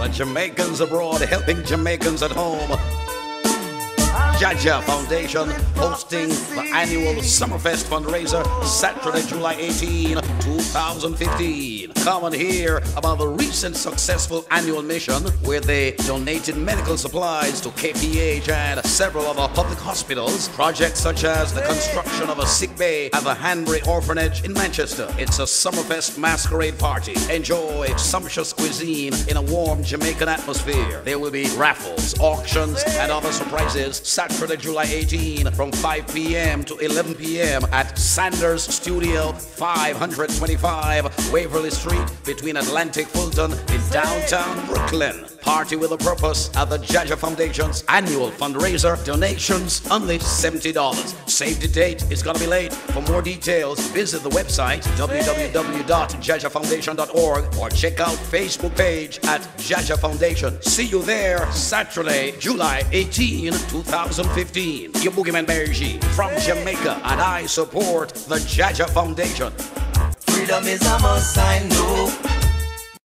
The Jamaicans abroad helping Jamaicans at home. JAHJAH Foundation hosting the annual Summerfest fundraiser Saturday, July 18, 2015. Come and hear about the recent successful annual mission where they donated medical supplies to KPH and several other public hospitals. Projects such as the construction of a sick bay at the Hanbury Orphanage in Manchester. It's a Summerfest Masquerade Party. Enjoy sumptuous cuisine in a warm Jamaican atmosphere. There will be raffles, auctions, and other surprises. Saturday, July 18 from 5 p.m. to 11 p.m. at Sanders Studio, 525 Waverly Street between Atlantic Fulton in downtown Brooklyn. Party with a purpose at the JAHJAH Foundation's annual fundraiser. Donations only $70. Save the date, it's gonna be late. For more details, visit the website www.jahjahfoundation.org or check out Facebook page at JAHJAH Foundation. See you there Saturday, July 18, 2015. Your Boogeyman Bergie from Jamaica, and I support the JAHJAH Foundation. Freedom is a must, I know.